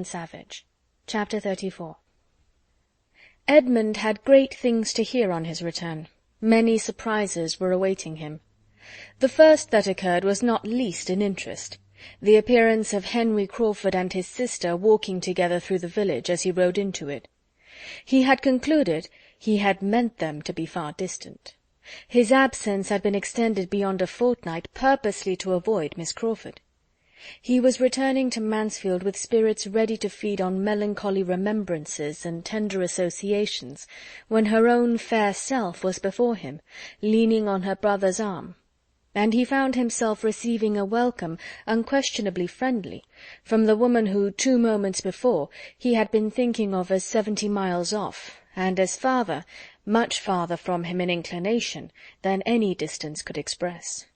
Savage. Chapter 34. Edmund had great things to hear on his return. Many surprises were awaiting him. The first that occurred was not least in interest: the appearance of Henry Crawford and his sister walking together through the village as he rode into it. He had concluded he had meant them to be far distant. His absence had been extended beyond a fortnight purposely to avoid Miss Crawford. He was returning to Mansfield with spirits ready to feed on melancholy remembrances and tender associations, when her own fair self was before him, leaning on her brother's arm, and he found himself receiving a welcome unquestionably friendly from the woman who 2 moments before he had been thinking of as 70 miles off, and as farther, much farther from him in inclination than any distance could express.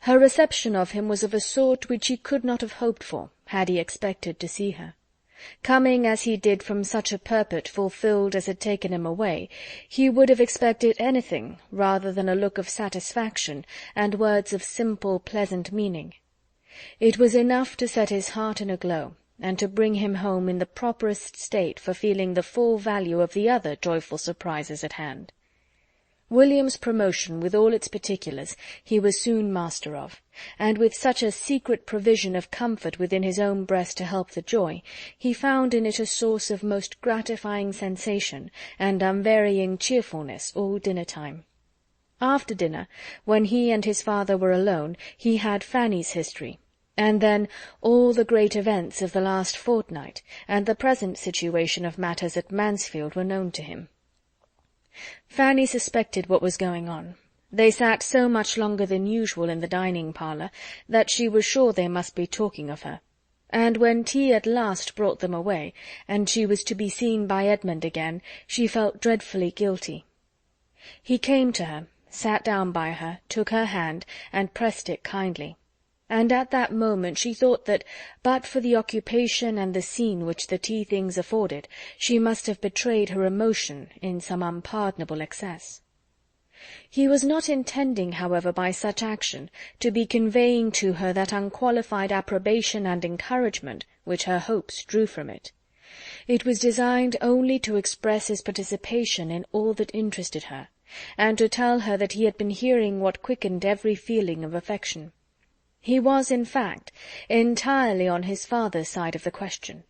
Her reception of him was of a sort which he could not have hoped for, had he expected to see her. Coming as he did from such a purport fulfilled as had taken him away, he would have expected anything rather than a look of satisfaction and words of simple, pleasant meaning. It was enough to set his heart in a glow, and to bring him home in the properest state for feeling the full value of the other joyful surprises at hand. William's promotion, with all its particulars, he was soon master of, and with such a secret provision of comfort within his own breast to help the joy, he found in it a source of most gratifying sensation and unvarying cheerfulness all dinner-time. After dinner, when he and his father were alone, he had Fanny's history, and then all the great events of the last fortnight, and the present situation of matters at Mansfield were known to him. Fanny suspected what was going on. They sat so much longer than usual in the dining-parlour that she was sure they must be talking of her, and when tea at last brought them away, and she was to be seen by Edmund again, she felt dreadfully guilty. He came to her, sat down by her, took her hand, and pressed it kindly, and at that moment she thought that, but for the occupation and the scene which the tea-things afforded, she must have betrayed her emotion in some unpardonable excess. He was not intending, however, by such action, to be conveying to her that unqualified approbation and encouragement which her hopes drew from it. It was designed only to express his participation in all that interested her, and to tell her that he had been hearing what quickened every feeling of affection. He was, in fact, entirely on his father's side of the question.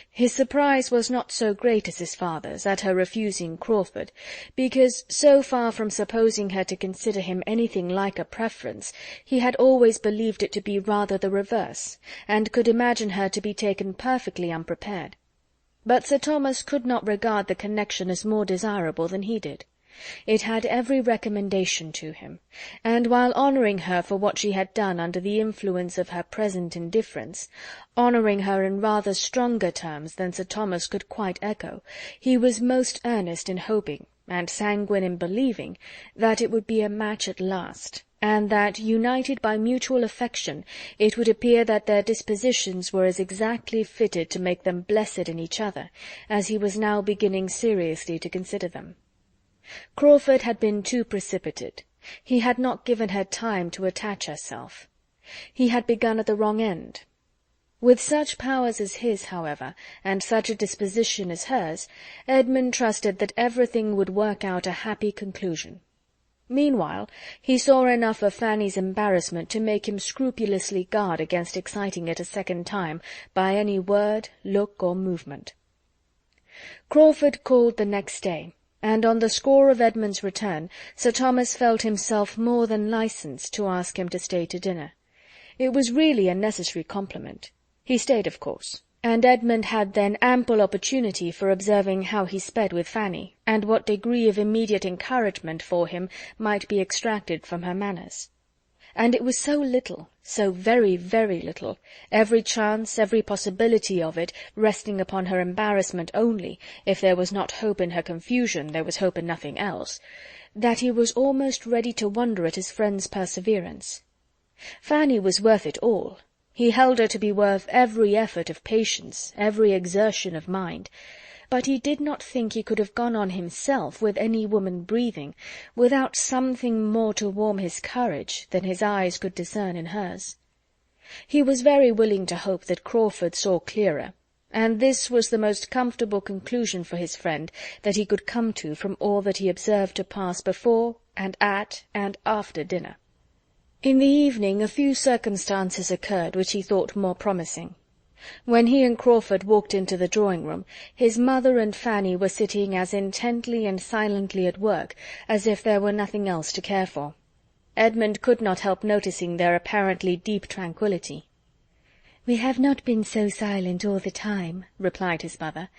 His surprise was not so great as his father's at her refusing Crawford, because, so far from supposing her to consider him anything like a preference, he had always believed it to be rather the reverse, and could imagine her to be taken perfectly unprepared. But Sir Thomas could not regard the connection as more desirable than he did. It had every recommendation to him, and while honouring her for what she had done under the influence of her present indifference, honouring her in rather stronger terms than Sir Thomas could quite echo, he was most earnest in hoping, and sanguine in believing, that it would be a match at last, and that, united by mutual affection, it would appear that their dispositions were as exactly fitted to make them blessed in each other, as he was now beginning seriously to consider them. Crawford had been too precipitate. He had not given her time to attach herself. He had begun at the wrong end. With such powers as his, however, and such a disposition as hers, Edmund trusted that everything would work out a happy conclusion. Meanwhile, he saw enough of Fanny's embarrassment to make him scrupulously guard against exciting it a second time by any word, look, or movement. Crawford called the next day, and on the score of Edmund's return, Sir Thomas felt himself more than licensed to ask him to stay to dinner. It was really a necessary compliment. He stayed, of course, and Edmund had then ample opportunity for observing how he sped with Fanny, and what degree of immediate encouragement for him might be extracted from her manners. And it was so little, so very, very little, every chance, every possibility of it resting upon her embarrassment only, if there was not hope in her confusion there was hope in nothing else, that he was almost ready to wonder at his friend's perseverance. Fanny was worth it all. He held her to be worth every effort of patience, every exertion of mind, but he did not think he could have gone on himself with any woman breathing, without something more to warm his courage than his eyes could discern in hers. He was very willing to hope that Crawford saw clearer, and this was the most comfortable conclusion for his friend that he could come to from all that he observed to pass before and at and after dinner. In the evening a few circumstances occurred which he thought more promising. When he and Crawford walked into the drawing-room, his mother and Fanny were sitting as intently and silently at work as if there were nothing else to care for. Edmund could not help noticing their apparently deep tranquillity. "We have not been so silent all the time," replied his mother.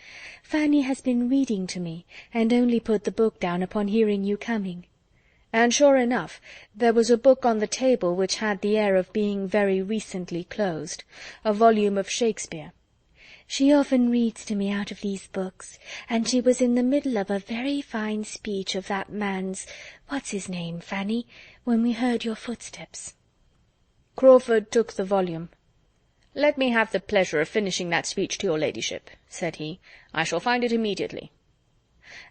"Fanny has been reading to me, and only put the book down upon hearing you coming." And sure enough, there was a book on the table which had the air of being very recently closed, a volume of Shakespeare. "She often reads to me out of these books, and she was in the middle of a very fine speech of that man's—what's his name, Fanny, when we heard your footsteps." Crawford took the volume. "Let me have the pleasure of finishing that speech to your ladyship," said he. "I shall find it immediately."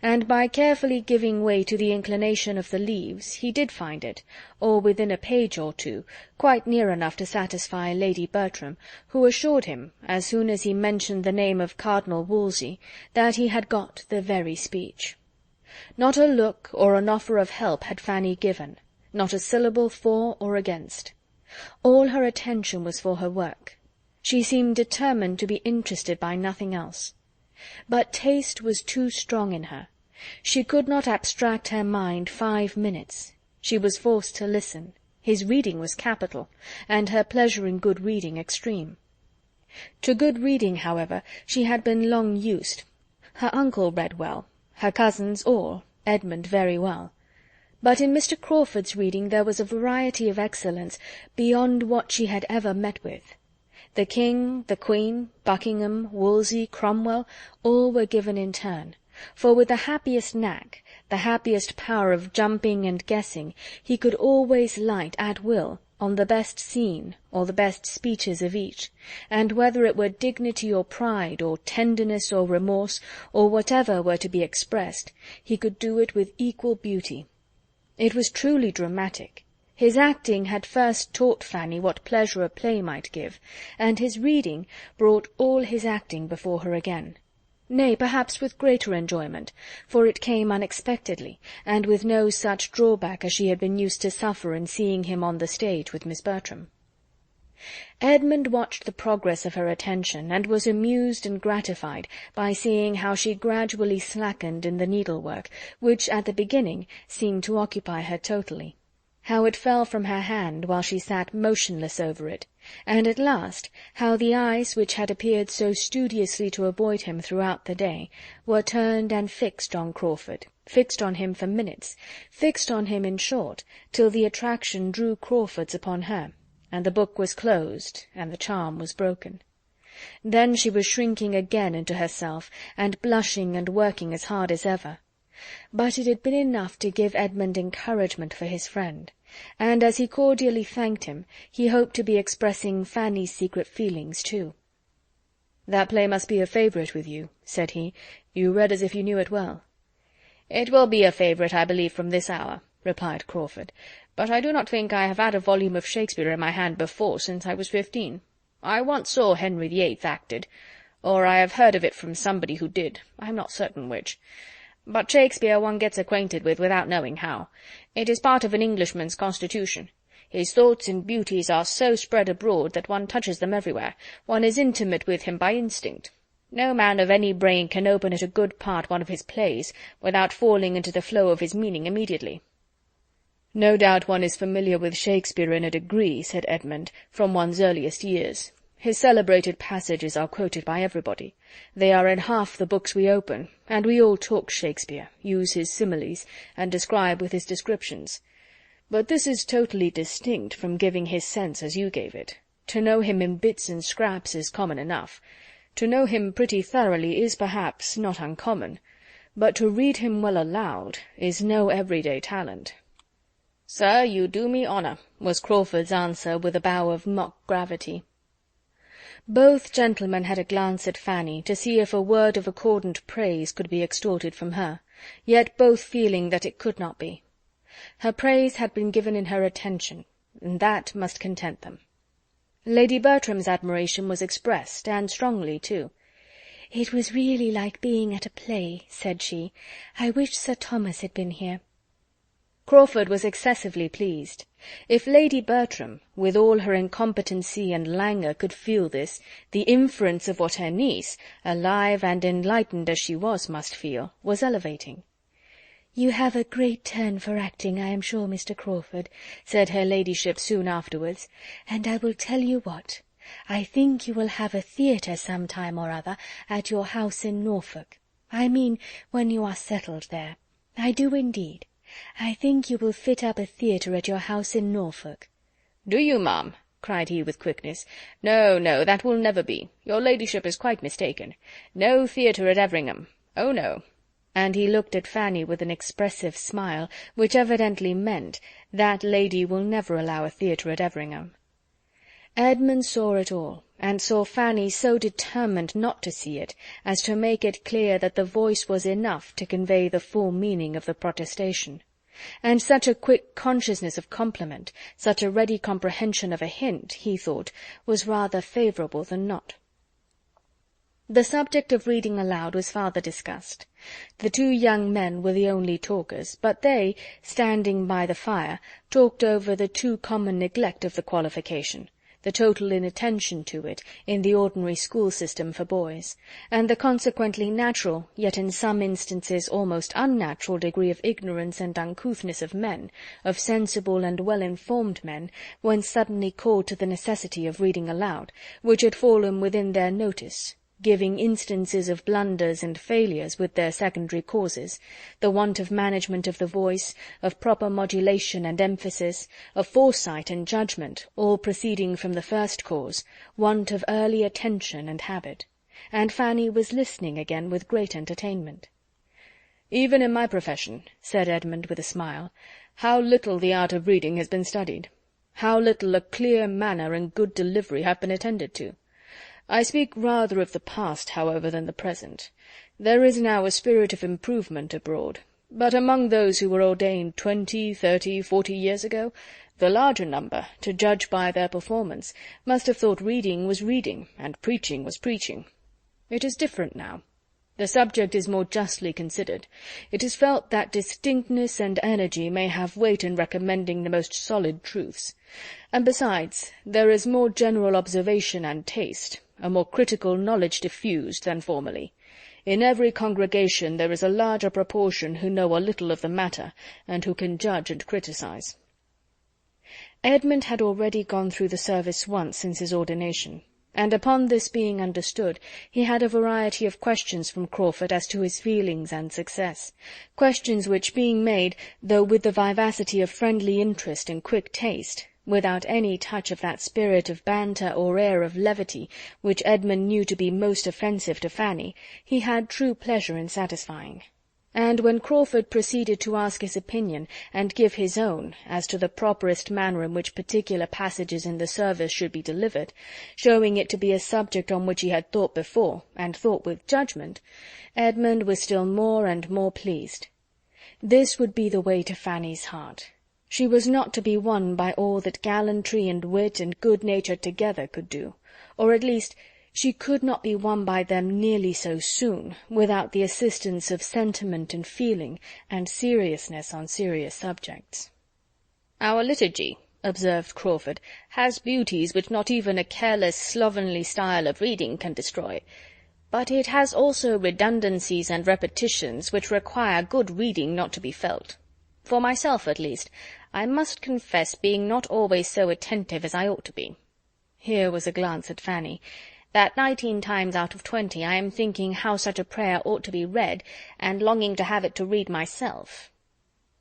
And by carefully giving way to the inclination of the leaves, he did find it, or within a page or two, quite near enough to satisfy Lady Bertram, who assured him, as soon as he mentioned the name of Cardinal Wolsey, that he had got the very speech. Not a look or an offer of help had Fanny given, not a syllable for or against. All her attention was for her work. She seemed determined to be interested by nothing else. But taste was too strong in her. She could not abstract her mind 5 minutes. She was forced to listen. His reading was capital, and her pleasure in good reading extreme. To good reading, however, she had been long used. Her uncle read well, her cousins all, Edmund very well. But in Mr. Crawford's reading there was a variety of excellence beyond what she had ever met with. The King, the Queen, Buckingham, Wolsey, Cromwell, all were given in turn, for with the happiest knack, the happiest power of jumping and guessing, he could always light at will on the best scene or the best speeches of each, and whether it were dignity or pride, or tenderness or remorse, or whatever were to be expressed, he could do it with equal beauty. It was truly dramatic. His acting had first taught Fanny what pleasure a play might give, and his reading brought all his acting before her again. Nay, perhaps with greater enjoyment, for it came unexpectedly, and with no such drawback as she had been used to suffer in seeing him on the stage with Miss Bertram. Edmund watched the progress of her attention, and was amused and gratified by seeing how she gradually slackened in the needlework, which at the beginning seemed to occupy her totally. How it fell from her hand while she sat motionless over it, and at last how the eyes which had appeared so studiously to avoid him throughout the day were turned and fixed on Crawford, fixed on him for minutes, fixed on him, in short, till the attraction drew Crawford's upon her, and the book was closed, and the charm was broken. Then she was shrinking again into herself, and blushing and working as hard as ever. But it had been enough to give Edmund encouragement for his friend, and as he cordially thanked him, he hoped to be expressing Fanny's secret feelings too. "That play must be a favourite with you," said he. "You read as if you knew it well." "It will be a favourite, I believe, from this hour," replied Crawford, "but I do not think I have had a volume of Shakespeare in my hand before since I was 15. I once saw Henry VIII acted, or I have heard of it from somebody who did, I am not certain which. But Shakespeare one gets acquainted with without knowing how. It is part of an Englishman's constitution. His thoughts and beauties are so spread abroad that one touches them everywhere, one is intimate with him by instinct. No man of any brain can open at a good part one of his plays without falling into the flow of his meaning immediately." "No doubt one is familiar with Shakespeare in a degree," said Edmund, "from one's earliest years. His celebrated passages are quoted by everybody. They are in half the books we open, and we all talk Shakespeare, use his similes, and describe with his descriptions. But this is totally distinct from giving his sense as you gave it. To know him in bits and scraps is common enough. To know him pretty thoroughly is perhaps not uncommon, but to read him well aloud is no everyday talent." "Sir, you do me honour," was Crawford's answer, with a bow of mock gravity. Both gentlemen had a glance at Fanny to see if a word of accordant praise could be extorted from her, yet both feeling that it could not be. Her praise had been given in her attention, and that must content them. Lady Bertram's admiration was expressed, and strongly too. "It was really like being at a play," said she. "I wish Sir Thomas had been here." Crawford was excessively pleased. If Lady Bertram, with all her incompetency and languor, could feel this, the inference of what her niece, alive and enlightened as she was, must feel, was elevating. "You have a great turn for acting, I am sure, Mr. Crawford," said her ladyship soon afterwards, "and I will tell you what, I think you will have a theatre some time or other at your house in Norfolk. I mean, when you are settled there. I do indeed. I think you will fit up a theatre at your house in Norfolk." "Do you, ma'am?" cried he with quickness. "No, no, that will never be. Your ladyship is quite mistaken. No theatre at Everingham. Oh, no." And he looked at Fanny with an expressive smile, which evidently meant, "That lady will never allow a theatre at Everingham." Edmund saw it all, and saw Fanny so determined not to see it as to make it clear that the voice was enough to convey the full meaning of the protestation. And such a quick consciousness of compliment, such a ready comprehension of a hint, he thought, was rather favourable than not. The subject of reading aloud was farther discussed. The two young men were the only talkers, but they, standing by the fire, talked over the too common neglect of the qualification, the total inattention to it in the ordinary school system for boys, and the consequently natural, yet in some instances almost unnatural degree of ignorance and uncouthness of men, of sensible and well-informed men, when suddenly called to the necessity of reading aloud, which had fallen within their notice, giving instances of blunders and failures with their secondary causes, the want of management of the voice, of proper modulation and emphasis, of foresight and judgment, all proceeding from the first cause, want of early attention and habit, and Fanny was listening again with great entertainment. "Even in my profession," said Edmund with a smile, "how little the art of reading has been studied! How little a clear manner and good delivery have been attended to! I speak rather of the past, however, than the present. There is now a spirit of improvement abroad, but among those who were ordained 20, 30, 40 years ago, the larger number, to judge by their performance, must have thought reading was reading, and preaching was preaching. It is different now. The subject is more justly considered. It is felt that distinctness and energy may have weight in recommending the most solid truths. And besides, there is more general observation and taste, a more critical knowledge diffused, than formerly. In every congregation there is a larger proportion who know a little of the matter, and who can judge and criticize." Edmund had already gone through the service once since his ordination, and upon this being understood, he had a variety of questions from Crawford as to his feelings and success, questions which, being made, though with the vivacity of friendly interest and quick taste, without any touch of that spirit of banter or air of levity which Edmund knew to be most offensive to Fanny, he had true pleasure in satisfying. And when Crawford proceeded to ask his opinion and give his own as to the properest manner in which particular passages in the service should be delivered, showing it to be a subject on which he had thought before, and thought with judgment, Edmund was still more and more pleased. This would be the way to Fanny's heart. She was not to be won by all that gallantry and wit and good nature together could do, or at least she could not be won by them nearly so soon without the assistance of sentiment and feeling and seriousness on serious subjects. "Our liturgy," observed Crawford, "has beauties which not even a careless, slovenly style of reading can destroy. But it has also redundancies and repetitions which require good reading not to be felt. For myself, at least, I must confess being not always so attentive as I ought to be." Here was a glance at Fanny. "That 19 times out of 20 I am thinking how such a prayer ought to be read, and longing to have it to read myself.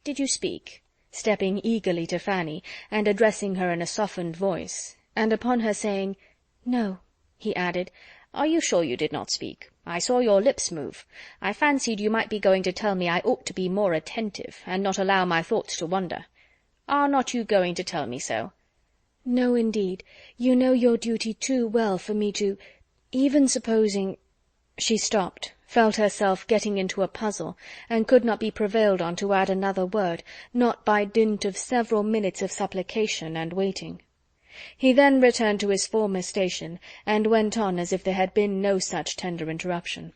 Did you speak?" stepping eagerly to Fanny, and addressing her in a softened voice, and upon her saying, "No," he added, "Are you sure you did not speak? I saw your lips move. I fancied you might be going to tell me I ought to be more attentive, and not allow my thoughts to wander. Are not you going to tell me so?" "No, indeed. You know your duty too well for me to... even supposing—" She stopped, felt herself getting into a puzzle, and could not be prevailed on to add another word, not by dint of several minutes of supplication and waiting. He then returned to his former station, and went on as if there had been no such tender interruption.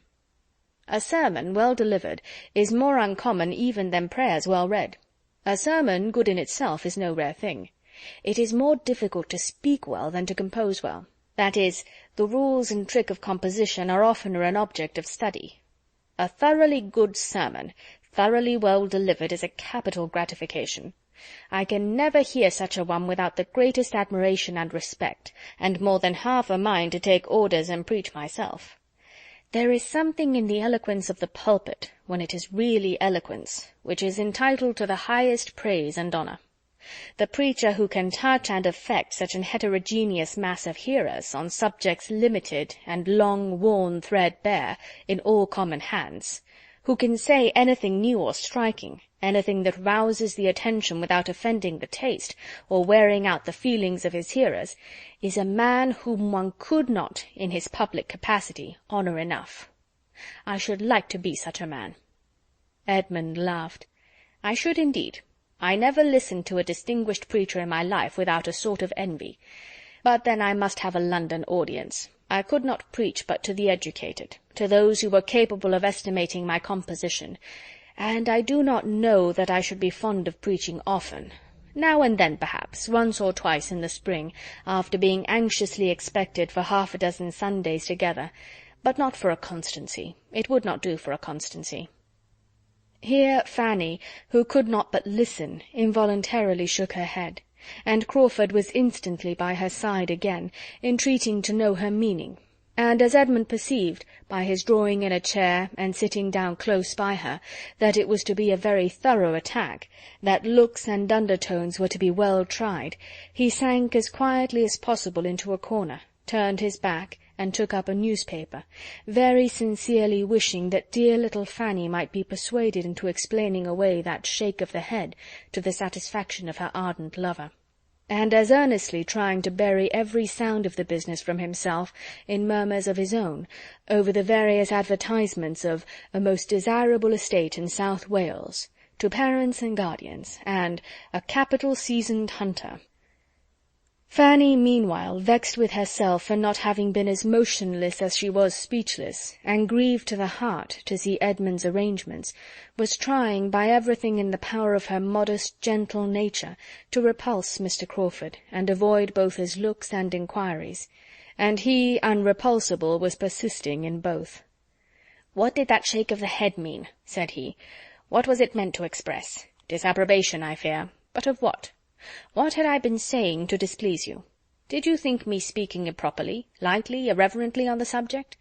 A sermon, well delivered, is more uncommon even than prayers well read. A sermon, good in itself, is no rare thing. It is more difficult to speak well than to compose well. That is, the rules and trick of composition are oftener an object of study. A thoroughly good sermon, thoroughly well delivered, is a capital gratification. I can never hear such a one without the greatest admiration and respect, and more than half a mind to take orders and preach myself. There is something in the eloquence of the pulpit, when it is really eloquence, which is entitled to the highest praise and honour. The preacher who can touch and affect such an heterogeneous mass of hearers on subjects limited and long worn threadbare in all common hands, who can say anything new or striking, anything that rouses the attention without offending the taste or wearing out the feelings of his hearers, is a man whom one could not, in his public capacity, honour enough. I should like to be such a man." Edmund laughed. "I should indeed. I never listened to a distinguished preacher in my life without a sort of envy. But then I must have a London audience. I could not preach but to the educated, to those who were capable of estimating my composition, and I do not know that I should be fond of preaching often. Now and then, perhaps, once or twice in the spring, after being anxiously expected for 6 Sundays together, but not for a constancy. It would not do for a constancy." Here Fanny, who could not but listen, involuntarily shook her head, and Crawford was instantly by her side again, entreating to know her meaning, and as Edmund perceived, by his drawing in a chair and sitting down close by her, that it was to be a very thorough attack, that looks and undertones were to be well tried, he sank as quietly as possible into a corner, turned his back, and took up a newspaper, very sincerely wishing that dear little Fanny might be persuaded into explaining away that shake of the head to the satisfaction of her ardent lover, and as earnestly trying to bury every sound of the business from himself in murmurs of his own over the various advertisements of a most desirable estate in South Wales, to parents and guardians, and a capital seasoned hunter. Fanny, meanwhile, vexed with herself for not having been as motionless as she was speechless, and grieved to the heart to see Edmund's arrangements, was trying, by everything in the power of her modest, gentle nature, to repulse Mr. Crawford, and avoid both his looks and inquiries, and he, unrepulsable, was persisting in both. "What did that shake of the head mean?" said he. "What was it meant to express? Disapprobation, I fear. But of what? What had I been saying to displease you? Did you think me speaking improperly, lightly, irreverently on the subject?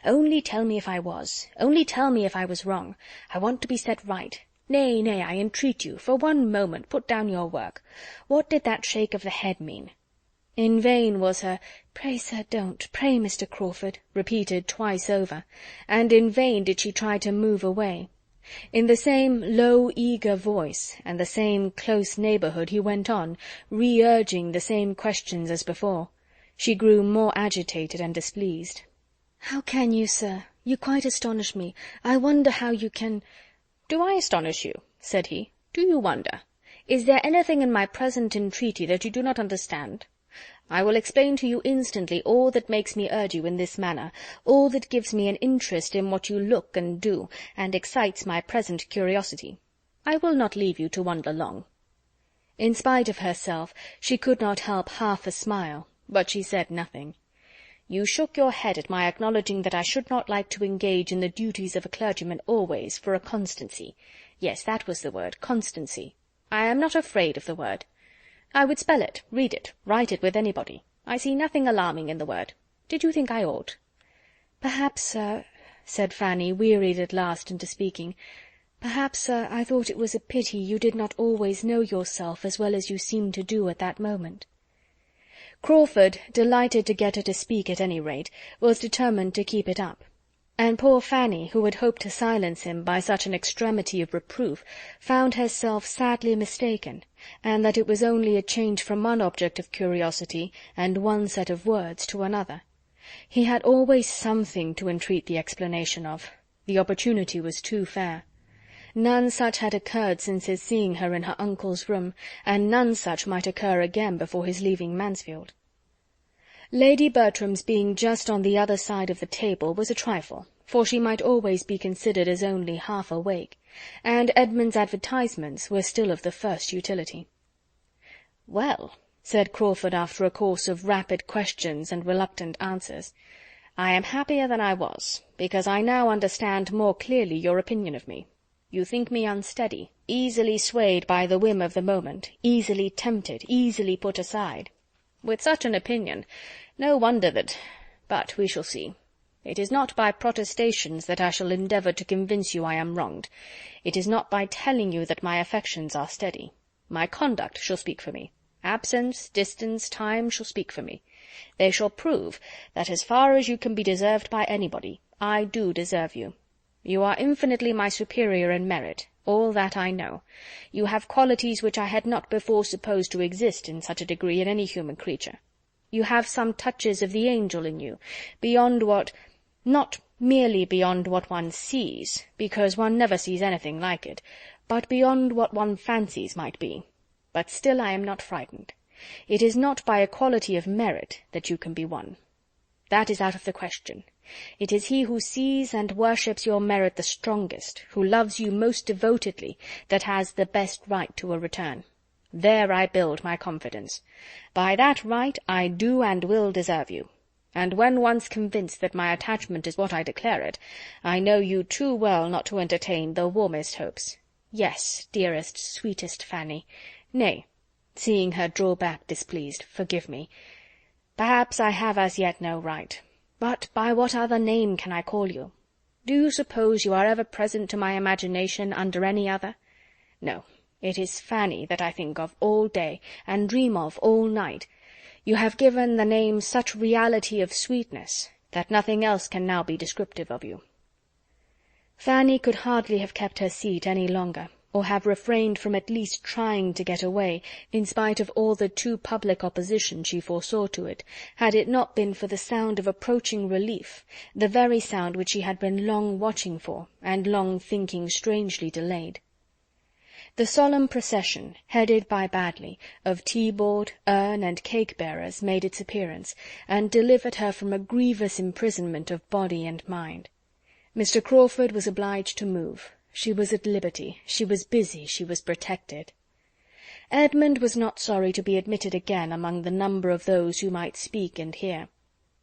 Only tell me if I was. Only tell me if I was wrong. I want to be set right. Nay, nay, I entreat you, for one moment put down your work. What did that shake of the head mean?" In vain was her "Pray, sir, don't. Pray, Mr. Crawford," repeated twice over, and in vain did she try to move away. In the same low, eager voice, and the same close neighbourhood, he went on, re-urging the same questions as before. She grew more agitated and displeased. "How can you, sir? You quite astonish me. I wonder how you can—" "Do I astonish you?" said he. "Do you wonder? Is there anything in my present entreaty that you do not understand? I will explain to you instantly all that makes me urge you in this manner, all that gives me an interest in what you look and do, and excites my present curiosity. I will not leave you to wonder long." In spite of herself, she could not help half a smile, but she said nothing. "You shook your head at my acknowledging that I should not like to engage in the duties of a clergyman always, for a constancy. Yes, that was the word, constancy. I am not afraid of the word. I would spell it, read it, write it with anybody. I see nothing alarming in the word. Did you think I ought?" "Perhaps, sir," said Fanny, wearied at last into speaking, "perhaps, sir, I thought it was a pity you did not always know yourself as well as you seemed to do at that moment." Crawford, delighted to get her to speak at any rate, was determined to keep it up. And poor Fanny, who had hoped to silence him by such an extremity of reproof, found herself sadly mistaken, and that it was only a change from one object of curiosity and one set of words to another. He had always something to entreat the explanation of. The opportunity was too fair. None such had occurred since his seeing her in her uncle's room, and none such might occur again before his leaving Mansfield. Lady Bertram's being just on the other side of the table was a trifle, for she might always be considered as only half awake, and Edmund's advertisements were still of the first utility. "Well," said Crawford after a course of rapid questions and reluctant answers, "I am happier than I was, because I now understand more clearly your opinion of me. You think me unsteady, easily swayed by the whim of the moment, easily tempted, easily put aside. With such an opinion, no wonder that... but we shall see. It is not by protestations that I shall endeavour to convince you I am wronged. It is not by telling you that my affections are steady. My conduct shall speak for me. Absence, distance, time shall speak for me. They shall prove that, as far as you can be deserved by anybody, I do deserve you. You are infinitely my superior in merit, all that I know. You have qualities which I had not before supposed to exist in such a degree in any human creature. You have some touches of the angel in you, beyond what... not merely beyond what one sees, because one never sees anything like it, but beyond what one fancies might be. But still I am not frightened. It is not by a quality of merit that you can be won. That is out of the question. It is he who sees and worships your merit the strongest, who loves you most devotedly, that has the best right to a return. There I build my confidence. By that right I do and will deserve you. And when once convinced that my attachment is what I declare it, I know you too well not to entertain the warmest hopes. Yes, dearest, sweetest Fanny. Nay," seeing her draw back displeased, "forgive me. Perhaps I have as yet no right. But by what other name can I call you? Do you suppose you are ever present to my imagination under any other? No, it is Fanny that I think of all day, and dream of all night. You have given the name such reality of sweetness, that nothing else can now be descriptive of you." Fanny could hardly have kept her seat any longer, or have refrained from at least trying to get away, in spite of all the too public opposition she foresaw to it, had it not been for the sound of approaching relief, the very sound which she had been long watching for, and long thinking strangely delayed. The solemn procession, headed by Badley, of tea-board, urn, and cake-bearers, made its appearance, and delivered her from a grievous imprisonment of body and mind. Mr. Crawford was obliged to move. She was at liberty, she was busy, she was protected. Edmund was not sorry to be admitted again among the number of those who might speak and hear.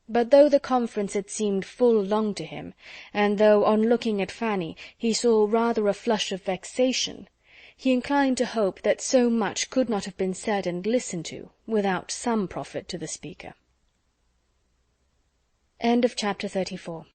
But though the conference had seemed full long to him, and though, on looking at Fanny, he saw rather a flush of vexation, he inclined to hope that so much could not have been said and listened to without some profit to the speaker. End of chapter 34.